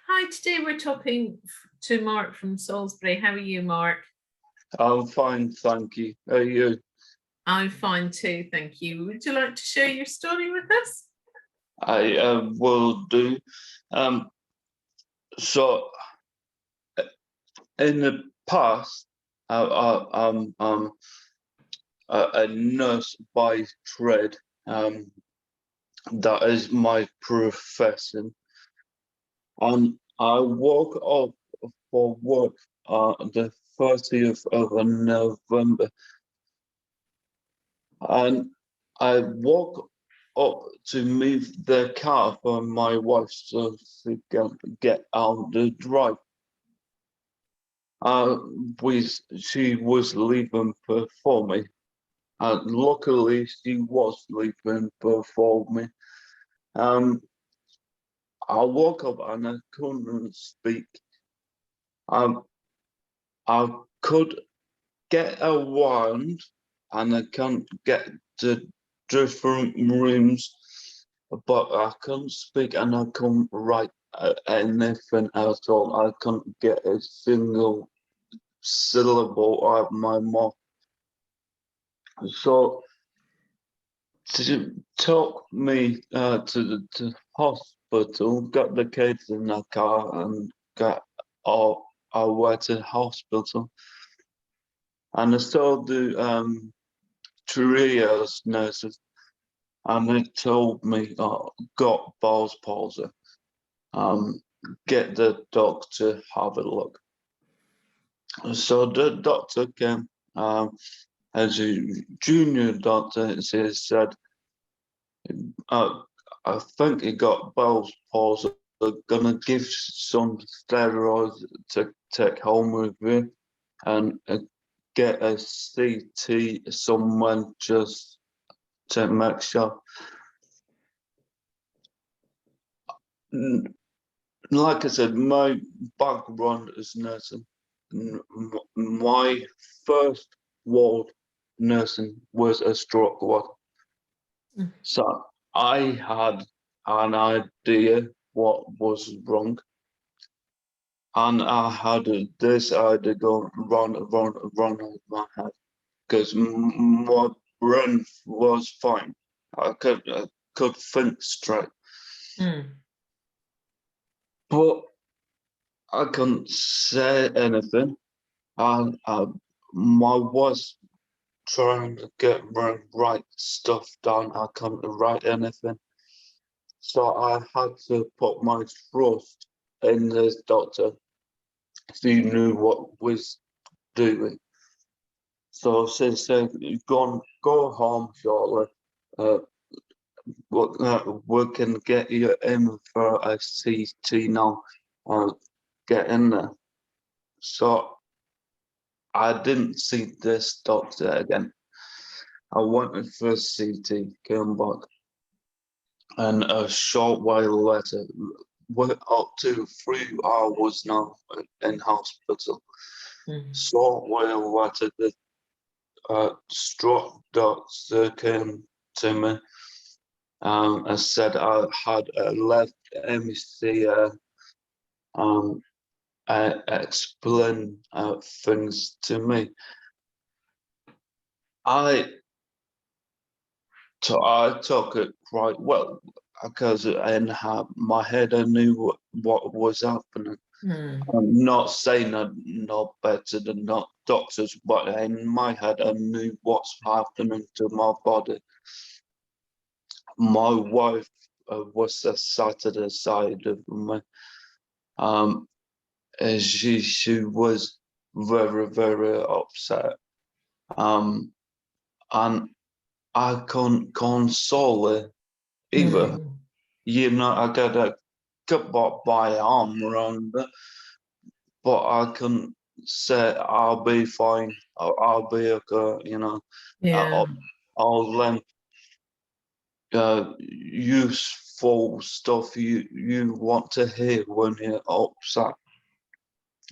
Hi, today we're talking to Mark from Salisbury. How are you, Mark? I'm fine, thank you. Are you? I'm fine too, thank you. Would you like to share your story with us? I will do. Um, so in the past, I'm a nurse by trade. That is my profession, and I woke up for work the 30th of November, and I woke up to move the car for my wife so she can get out the drive. Uh, she was leaving before me. Luckily, she was leaving before me. Um, I woke up and I couldn't speak. Um, I could get around and I can't get to different rooms, but I couldn't speak and I couldn't write anything at all. I couldn't get a single syllable out of my mouth. So she took me to the hospital, got the kids in the car, and got our way to the hospital. And I saw the triage nurses, and they told me, got Bell's palsy. Um, get the doctor have a look. So the doctor came, as a junior doctor, she said, uh, I think he got Bell's palsy. They're gonna give some steroids to take home with you and get a CT someone just to make sure. Like I said, my background is nursing. My first ward nursing was a stroke ward. Mm. So I had an idea what was wrong. And I had this idea going round in my head because my brain was fine. I could think straight, Mm. but I couldn't say anything. And my was trying to get my right stuff down. I couldn't write anything, so I had to put my trust in this doctor. He knew what was doing. So she said, go home shortly. Uh, we can get you in for a CT now. Get in there. So I didn't see this doctor again. I went for a CT, came back, and a short while later, we're up to 3 hours now in hospital. Mm. Short while later, the stroke doctor came to me. I said I had a left hemisphere. Um, explain things to me. I I took it quite well because in my head I knew what was happening. Mm. I'm not saying I'm not better than not doctors, but in my head I knew what's happening to my body. My wife was sat to the side of me. Um, she was very upset. Um, and I couldn't console her either. Mm. You know, I got a cut by arm around her, but I couldn't say I'll be fine. I'll be okay. You know, Yeah. all them useful stuff you want to hear when you're upset.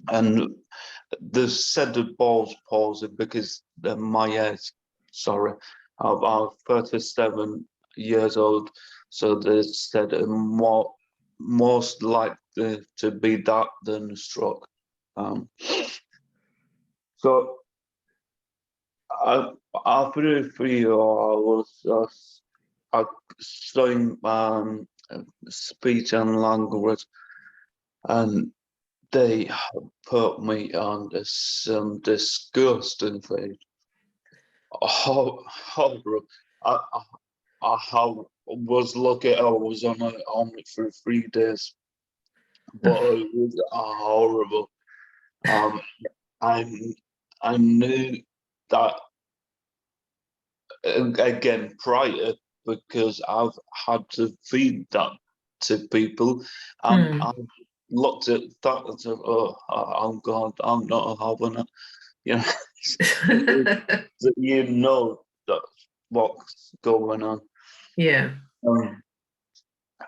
And they said the balls palsy because my age, sorry, I'm 37 years old, so they said more. most likely to be that than a stroke. So after 3 years, I studying speech and language, and they put me on some disgusting thing. Horrible. I was lucky I was on it for 3 days, but it was horrible. I I knew that again prior, because I've had to feed that to people, and I looked at that and said, "Oh, I'm God, I'm not having it." You know, you know that's what's going on. Yeah.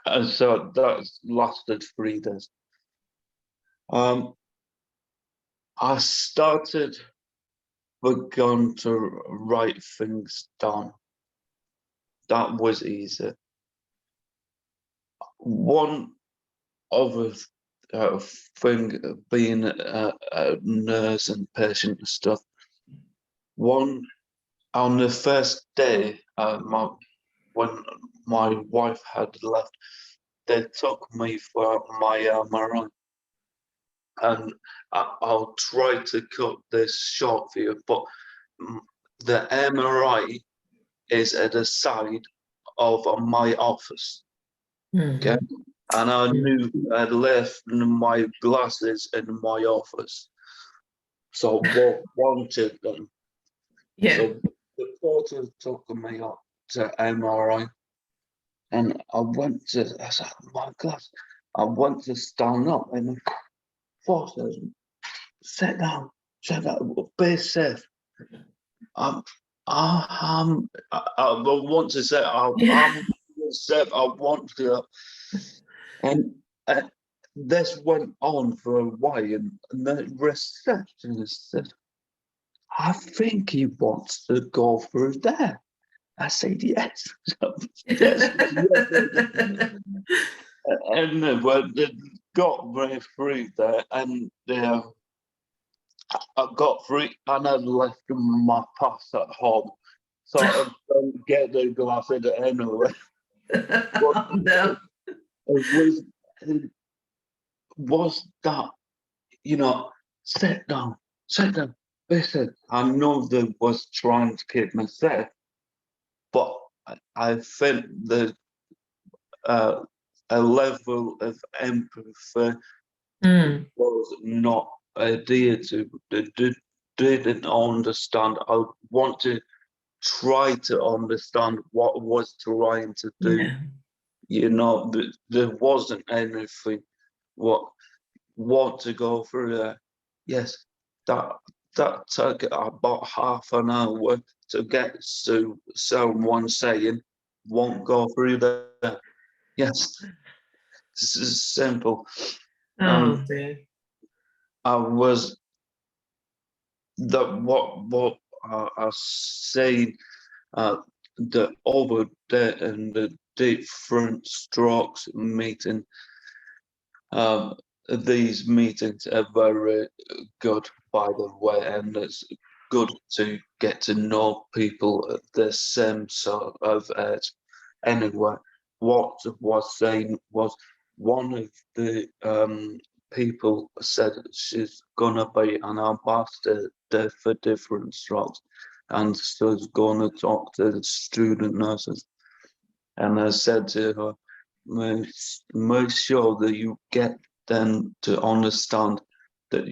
And so that lasted 3 days. I started begun to write things down. That was easy. One other thing, being a nurse and patient and stuff. On the first day, when my wife had left, they took me for my MRI. And I'll try to cut this short for you, but the MRI is at the side of my office. Okay. And I knew I'd left my glasses in my office. So what wanted them. Yeah. So the porter took me up to MRI, and I said, my glass. I went to stand up, and the porter says, sit down, be safe. I want to say, I'm safe, I want to. And this went on for a while, and the receptionist said, I think he wants to go through there. I said, yes. Yes. And they got me through there, and I got through, and I left my pass at home. So I don't get the glasses anyway. Oh, no. It was that, sit down. Listen, I know they was trying to keep me safe, but I think the a level of empathy was not adhered to. They didn't understand. I want to try to understand what I was trying to do. Yeah. There wasn't anything what to go through there. Yes, that took about half an hour to get to someone saying won't go through there. Yes, this is simple. Oh dear. I was what I saying the over there and the different strokes meeting. These meetings are very good, by the way, and it's good to get to know people at the same sort of age. Anyway, what was saying was one of the people said she's gonna be an ambassador for different strokes, and she's gonna talk to the student nurses. And I said to her, make sure that you get them to understand that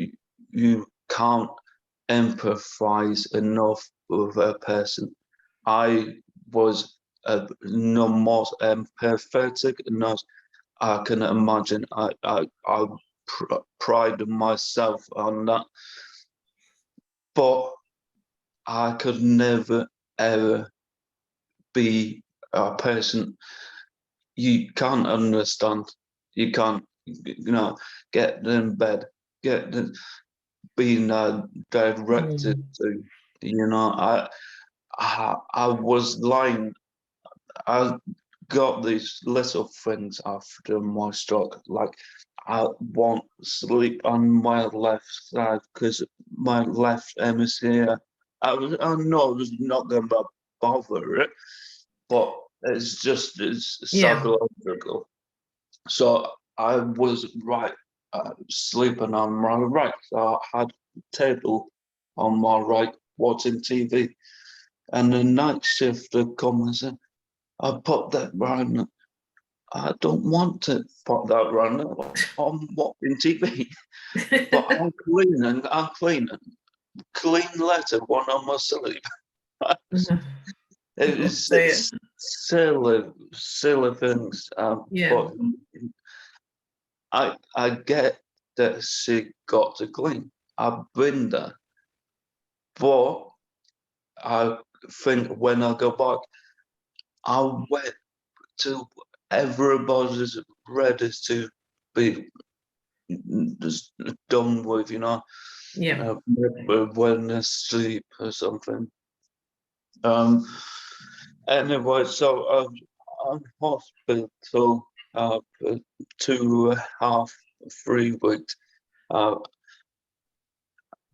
you can't empathize enough with a person. I was no more empathetic nurse I can imagine. I pride myself on that, but I could never ever be a person you can't understand. You can't, get in bed, being directed to. I was lying. got these little things after my stroke, like I won't sleep on my left side because my left hemisphere. I know it's not going to bother it, but it's Yeah. psychological. So I was sleeping on my right. So I had a table on my right watching TV, and the night shifter comes in. I put that round. I don't want to put that round. I'm watching TV, but I'm cleaning. I'm cleaning. Clean letter when I'm asleep. It's, So, yeah. it's silly things. Yeah. But I get that she got to clean. I've been there, but I think when I go back, I'll wait till everybody's ready to be just done with, Yeah. when they sleep or something. Um, anyway, so I'm hospital for 2.5, 3 weeks. Uh,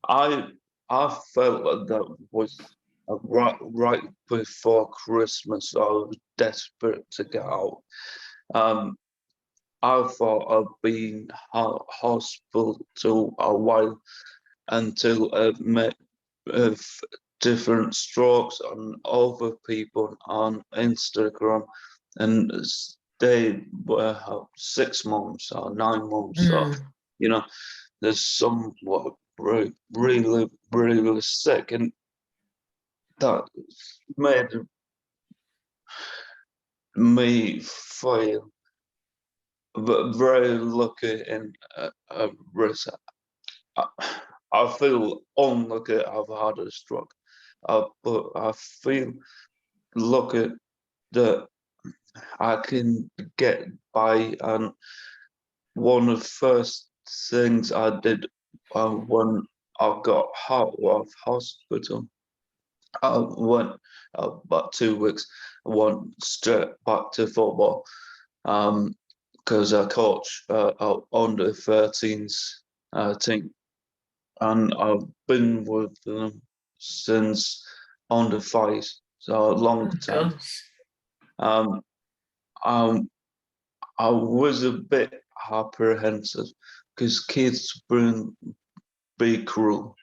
I I felt like that was right before Christmas. I was desperate to get out. Um, I thought I'd been in hospital a while until I met uh, different strokes on other people on Instagram, and they were 6 months or 9 months off. Mm. You know, there's some what really sick, and that made me feel very lucky in a risk. I, I feel unlucky I've had a stroke, but I feel lucky that I can get by. And one of the first things I did when I got out of hospital, I went about 2 weeks. I went straight back to football because I coach under 13s team, and I've been with them since under five, so a long Oh time. gosh. Um, um, I was a bit apprehensive because kids bring be cruel.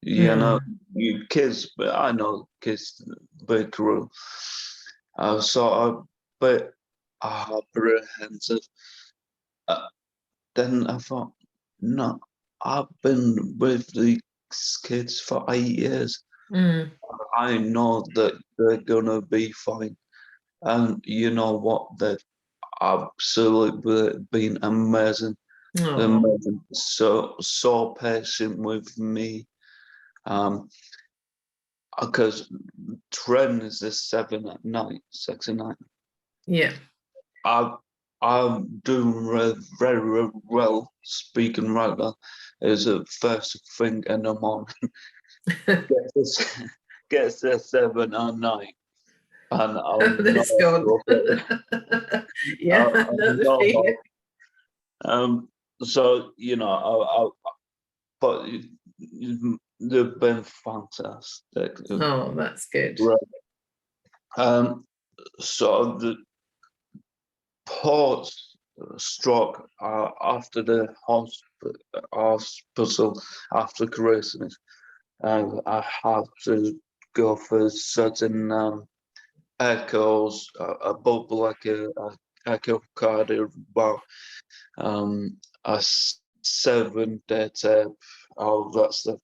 You know, Mm. you kids, but I know kids be cruel. So a bit apprehensive. Uh, then I thought, no, I've been with these kids for 8 years. Mm. I know that they're gonna be fine. And you know what? They've absolutely been amazing. Oh. Amazing. So patient with me. Um, because training is a 7 at night, 6 at night. Yeah. I I'm doing very well speaking right now. Is the first thing in the morning. Gets this gets to 7 at night, and I'm not That's gone. okay. Yeah, I know I'm the not. feeling. So but they've been fantastic. Oh, that's good. Right. Um, so the post stroke after the hospital after Christmas, and I had to go for certain echoes, a bubble like a echocardiogram, a 7-day tape, all that stuff,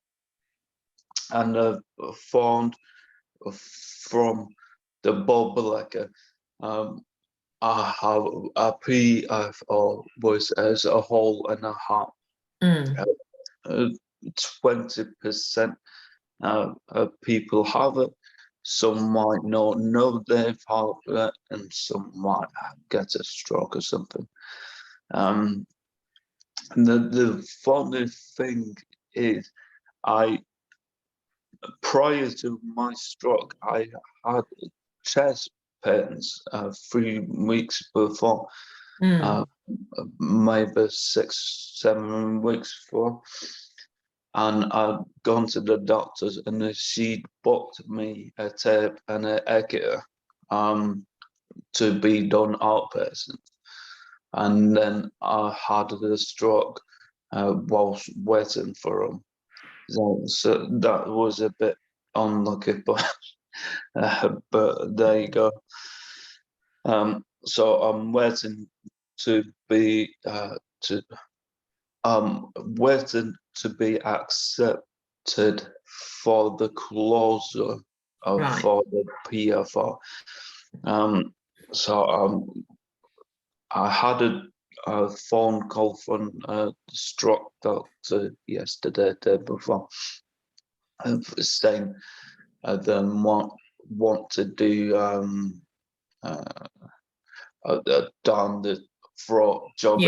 and found from the bubble echo. Um, I have a PFO was as a hole in a heart. Mm. 20% of people have it. Some might not know they've had it, and some might get a stroke or something. Um, and the funny thing is, I prior to my stroke, I had chest pains 3 weeks before, maybe 6, 7 weeks before. And I'd gone to the doctors, and she booked me a tape and an echo to be done outpatient. And then I had the stroke whilst waiting for him. So that was a bit unlucky, but there you go. So I'm waiting to be waiting to be accepted for the closure for the PFR. So I had a phone call from a stroke doctor yesterday, day before, saying they want to do down the throat job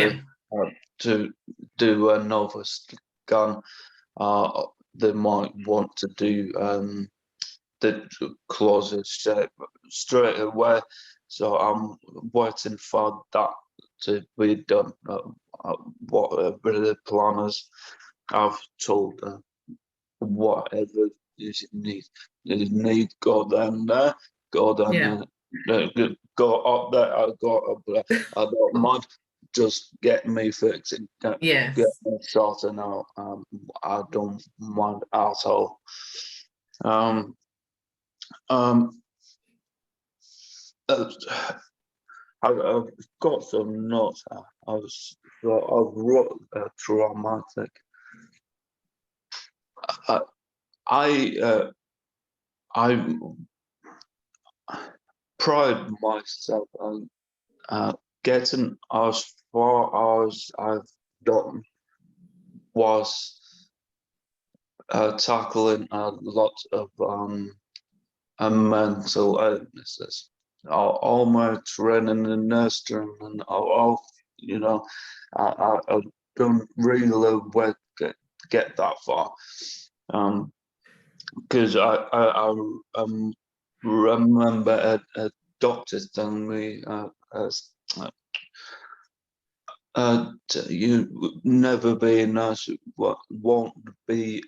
to do another scan. They might want to do the closer shape straight away. So I'm waiting for that to be done. Whatever the planners, I've told them, whatever you need, go down there, go down there, go up there, I go up there. I don't mind. Just get me fixed, get me sorted out. I don't mind at all. I've got some notes. I wrote traumatic. I pride myself on getting as far as I've done was tackling a lot of mental illnesses. All my training in nursery and all, I've done really well to get that far. Because I remember a doctor telling me, you never be a nurse, won't be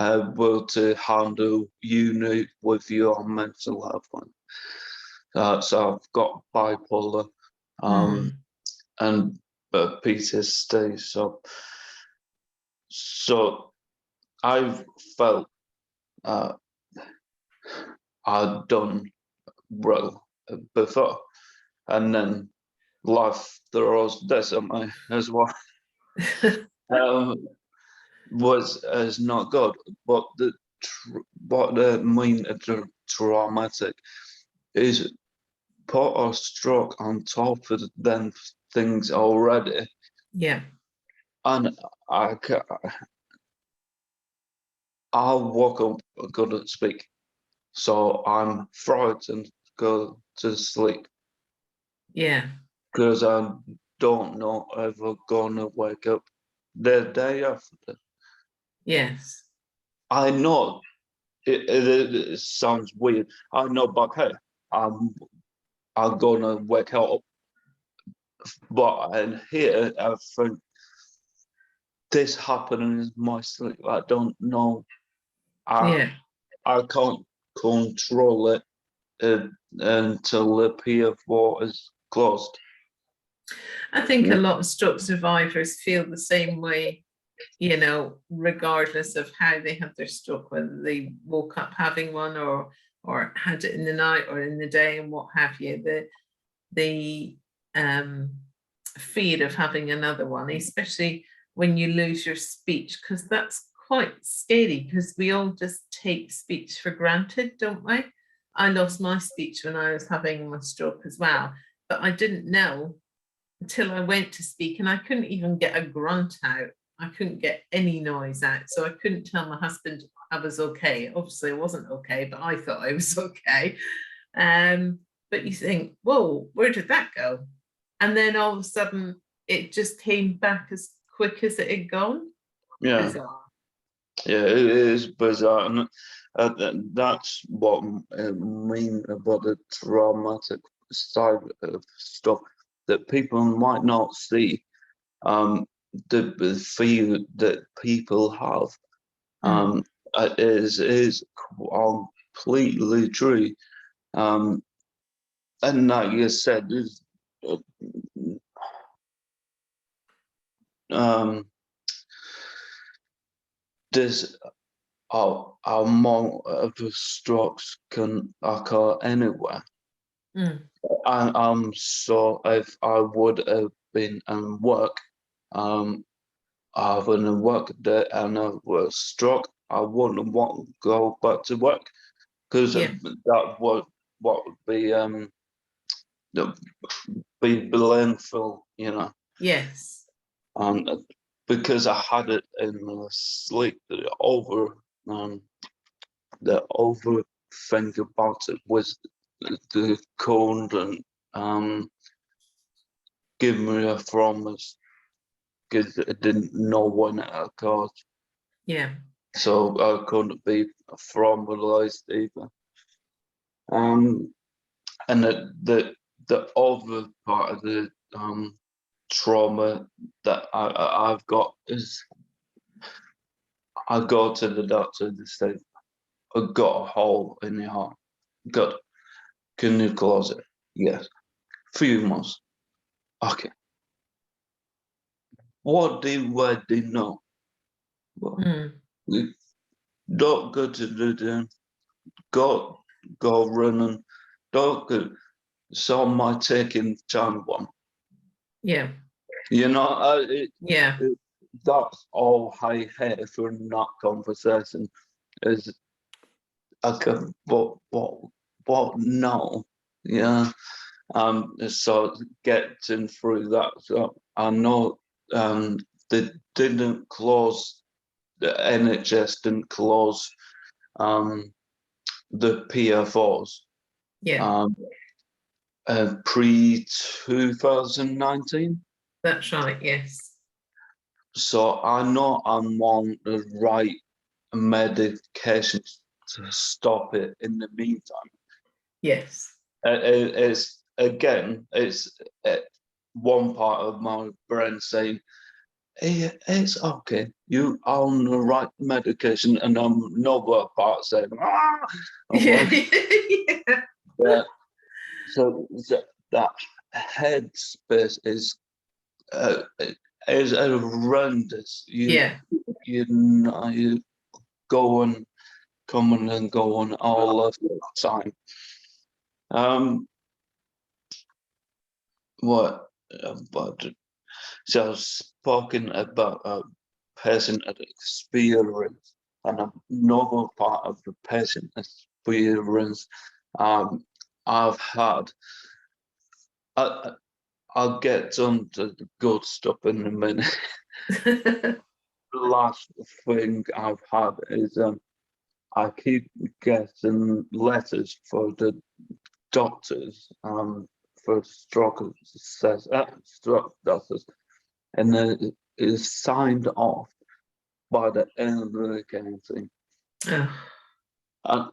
able to handle uni with your mental health one. So I've got bipolar and PTSD. So I've felt I'd done well before, and then life throws this at me as well. Is not good, but what the mean traumatic is put a stroke on top of them things already. Yeah. And I'll walk up and go to speak. So I'm frightened to go to sleep. Yeah. Because I don't know if I'm gonna wake up the day after. Yes. I know it sounds weird. I know, but hey, I'm gonna wake up. But in here, I think this happening in my sleep. I don't know. I can't control it until the PF4 is closed. I think a lot of stroke survivors feel the same way, regardless of how they had their stroke, whether they woke up having one or had it in the night or in the day and what have you. The fear of having another one, especially when you lose your speech, because that's quite scary, because we all just take speech for granted, don't we? I lost my speech when I was having my stroke as well, but I didn't know until I went to speak, and I couldn't even get a grunt out. I couldn't get any noise out, so I couldn't tell my husband I was okay. Obviously I wasn't okay, but I thought I was okay. But you think, whoa, where did that go? And then all of a sudden it just came back as quick as it had gone. Yeah. Bizarre. Yeah, it is bizarre, and that's what I mean about the traumatic side of stuff that people might not see. The fear that people have Mm. is completely true. And like you said, uh, um, there's a amount of strokes can occur anywhere. Mm. So if I would have been in work, um, having a work day and I was struck, I wouldn't want to go back to work because Yeah. that would what would be blameful, you know. Yes. And because I had it in my sleep, um, the over thing about it was the cold and give me a promise because I didn't know when it occurred. Yeah. So I couldn't be formalized either. Um, and the other part of the trauma that I've got is I go to the doctor and they say, I got a hole in your heart. Good. Can you close it? Yes. Few months. Okay. What do they know? Well, Mm. we don't go to the gym, go running, don't go. So my taking time one. Yeah. You know, Yeah. that's all I hate from that conversation is okay, but no, yeah. So getting through that. So I know they didn't close the NHS didn't close um the PFOs Yeah. um pre 2019. That's right. Yes. So I know I'm on the right medications to stop it in the meantime. Yes. It's again, it's one part of my brain saying, hey, it's okay, you are on the right medication, and another part saying, I'm Yeah. like, Yeah. yeah. So that headspace uh, is horrendous. Yeah. You going, coming and going all of the time. Um, what? But so I was speaking about a person experience, and another part of the person experience um, I've had. I, I'll get on to the good stuff in a minute. The last thing I've had is I keep getting letters for the doctors for stroke doctors, and then it is signed off by the elderly county. Oh. And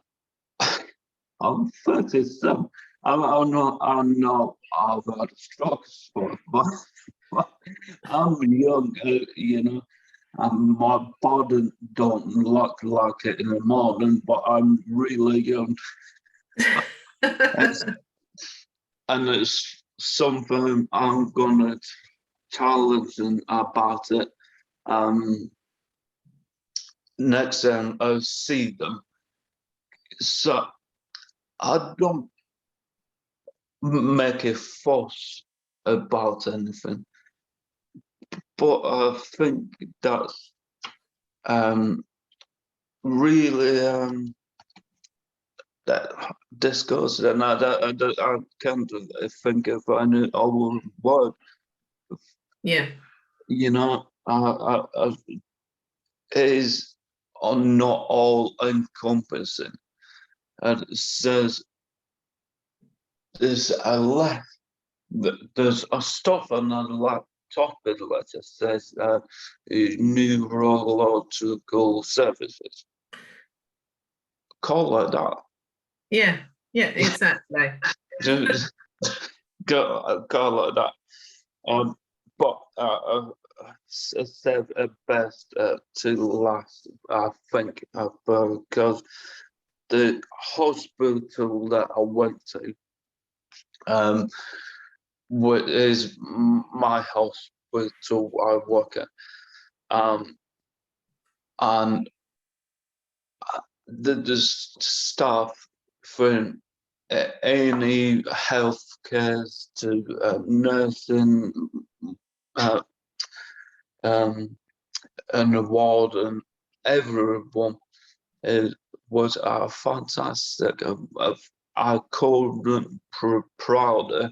I'm 37. I'm not I've had strokes for, but I'm young, you know. And my body don't look like it in the morning, but I'm really young. It's, and it's something I'm gonna challenge them about it. Um, Next time I see them, so I don't make a fuss about anything, but I think that's um, really that disgusting, and I can't think of any other word. Yeah. You know, it is not all encompassing. And it says there's a lack, there's a stuff on the lap top of the letter says neurological services. Call it that. Yeah, exactly. Just call it that. But save best to last, I think, because the hospital that I went to is my hospital I work at, and the staff from any healthcare to nursing, and the ward and everyone was fantastic. I couldn't prouder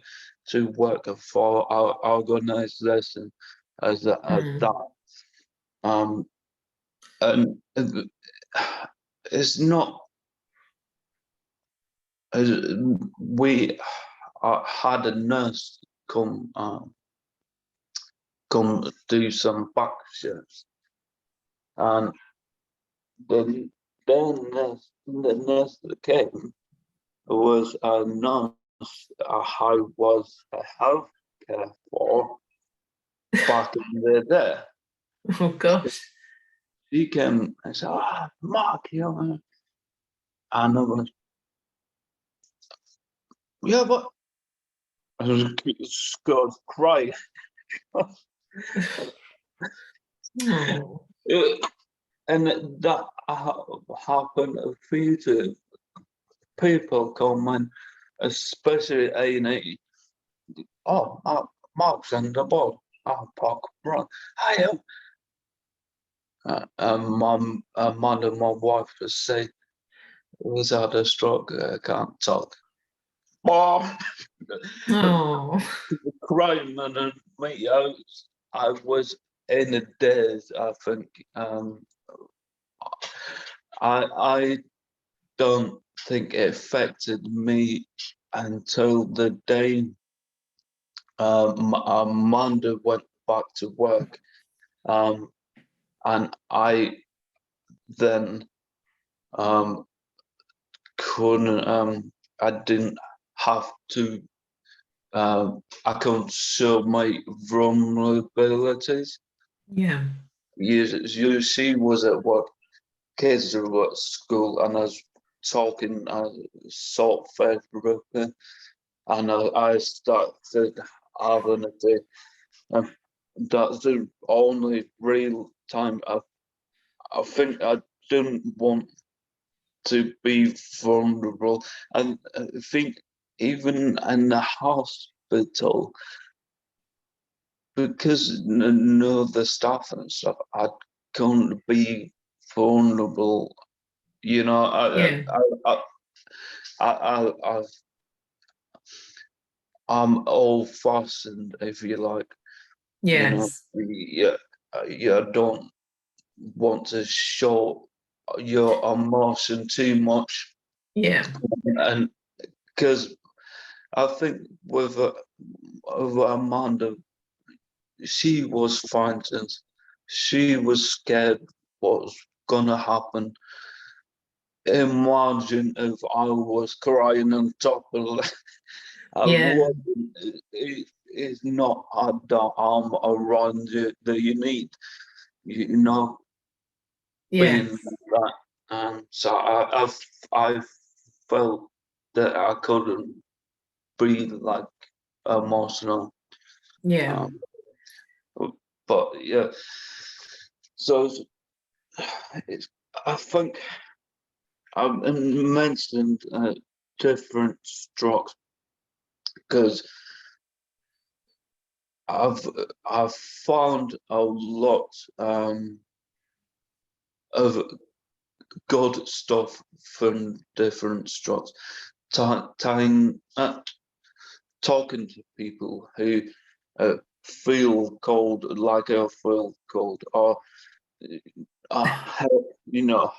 to work for our organization as that. And it's not we had a nurse come do some back shifts, and the nurse that came was a nurse I was a healthcare for back in the day. Oh gosh. She came and said, Mark, and I was, yeah, but I was crying. Oh. And that happened a few times. People come in, especially A&E. Oh, Mark's in the ball. Park run. Hi, mum and my wife would say, "He's had a stroke. Can't talk." Mom, Oh. crying and me. I was in a daze. I think. I don't think it affected me until the day Amanda went back to work, and I then couldn't. I didn't have to. I couldn't show my vulnerabilities. Yeah. She was at work, kids were at school, and I was talking sort of therapy, and I started having a day. And that's the only real time I think I didn't want to be vulnerable. And I think even in the hospital, because no the staff and stuff, I couldn't be vulnerable. You know, Yeah. I I'm old fashioned, if you like. You know, Yes. you don't want to show your emotion too much, Yeah. and because I think with Amanda, she was frightened. She was scared what was gonna happen. Imagine if I was crying on top of it. I Yeah. wasn't. It's not the arm around you that you need. You know, being Yes. like that. So I felt that I couldn't be like emotional. Yeah. Um, but yeah, so it's, I think I mentioned different strokes because I've found a lot of good stuff from different strokes. Time talking to people who feel cold like I feel cold, or have,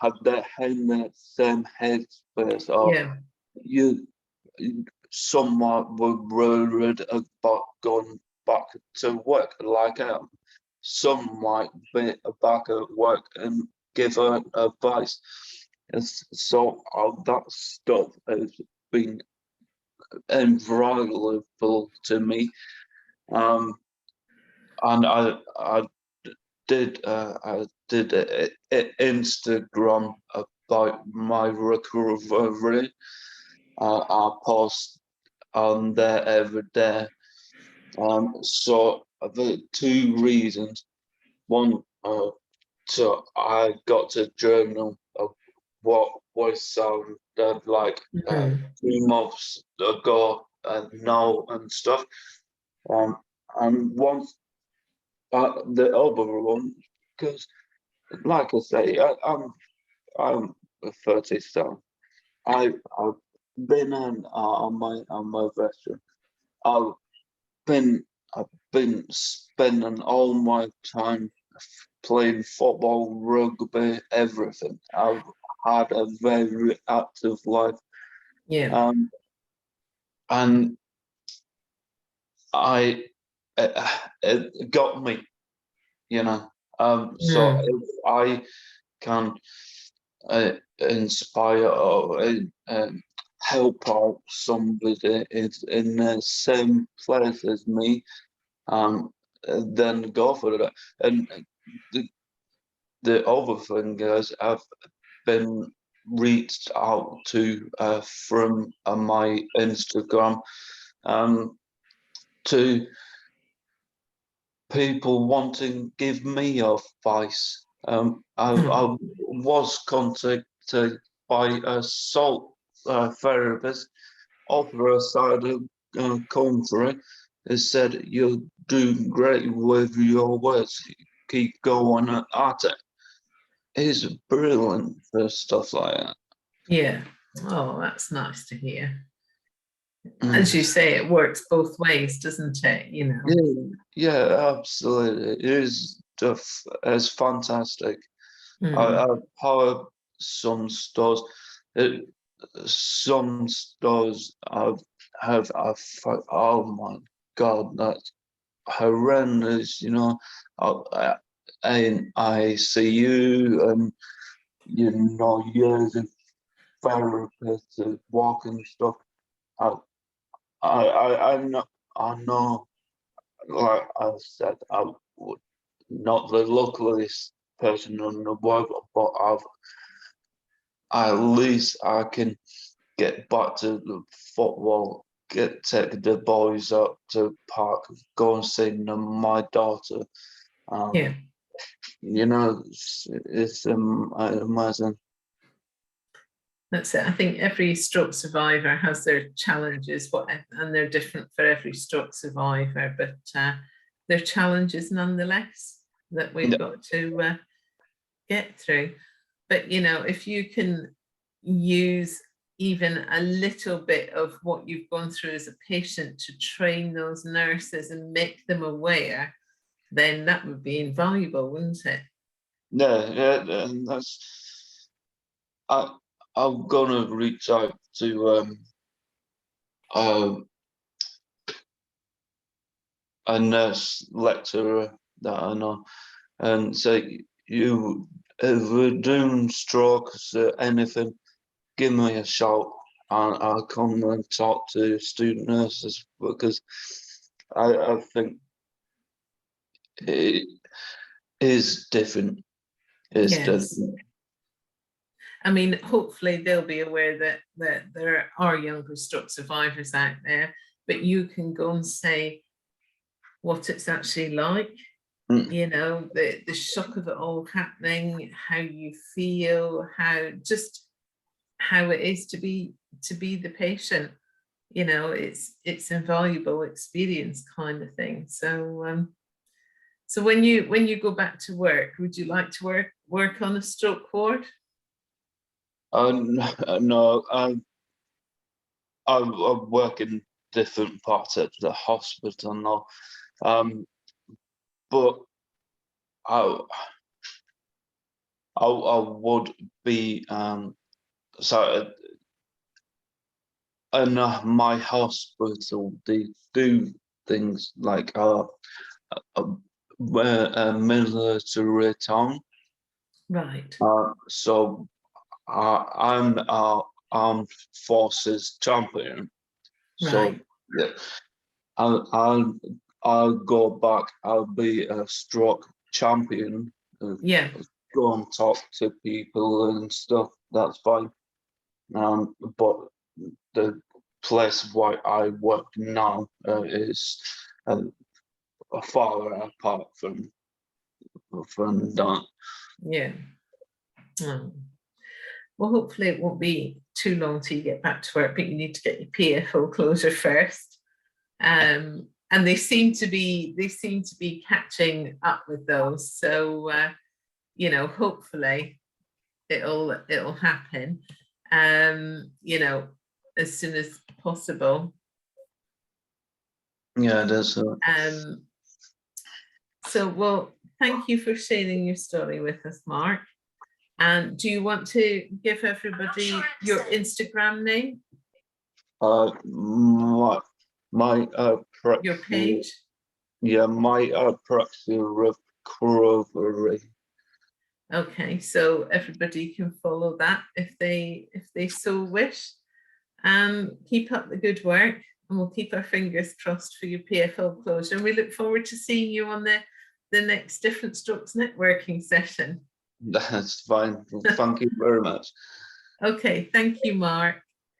have their head in the same headspace, or Yeah. you somewhat were worried about going back to work. Like some might be back at work and give her advice. So that stuff has been invaluable to me. And I did a Instagram about my recovery. I post on there every day. So the two reasons. One, so I got to journal of what was sounded like Mhm. 2 months ago and now and stuff. And once the other one, because like I say, I'm 37. I've been on my veteran. I've been I've been spending all my time playing football, rugby, everything. I've had a very active life, Yeah. um, and I it got me, you know. So Mm. if I can inspire or help out somebody in the same place as me, um, then go for it. And the, the other thing is, I've been reached out to from my Instagram to people wanting give me advice. I was contacted by a salt therapist over a side of country. They said you're doing great with your words. Keep going at it. He's brilliant for stuff like that. Yeah. Oh, that's nice to hear. As Mm. you say, it works both ways, doesn't it? You know. Yeah, yeah, absolutely. It is just it's fantastic. Mm. I've powered some stores. It, some stores oh my god, that's horrendous, uh, in ICU and years of therapists and walking stuff. I I know, like I said, I would not the luckiest person in the world, but at least I can get back to the football, take the boys up to park, go and see my daughter. Um, Yeah. it's amazing. That's it. I think every stroke survivor has their challenges, and they're different for every stroke survivor, but they're challenges nonetheless that we've Yeah, got to get through. But if you can use even a little bit of what you've gone through as a patient to train those nurses and make them aware, then that would be invaluable, wouldn't it? yeah, and I, I'm gonna reach out to um, a nurse lecturer that I know and say, you, if we're doing strokes or anything, give me a shout and I'll come and talk to student nurses because I think it is different. It's Yes. different. I mean, hopefully they'll be aware that there are younger stroke survivors out there, but you can go and say what it's actually like, Mm. the shock of it all happening, how you feel, how it is to be the patient. It's invaluable experience kind of thing. So when you go back to work, would you like to work on a stroke ward? No, I work in different parts of the hospital now, but I, I would be so in my hospital they do things like we're a military town. Right. So I'm our armed forces champion. So Right. yeah, I'll go back. I'll be a stroke champion. Yeah. Go and talk to people and stuff. That's fine. But the place where I work now is far apart from that. Yeah. Oh. Well, hopefully it won't be too long till you get back to work, but you need to get your PFO closure first. And they seem to be catching up with those. So hopefully it'll happen. As soon as possible. Yeah, there's So, well, thank you for sharing your story with us, Mark. And do you want to give everybody your Instagram name? My Your page? Yeah, my apraxia recovery. Okay, so everybody can follow that if they so wish. Keep up the good work, and we'll keep our fingers crossed for your PFL closure. And we look forward to seeing you on the next Different Strokes networking session. That's fine. Thank you very much. Okay, thank you, Mark.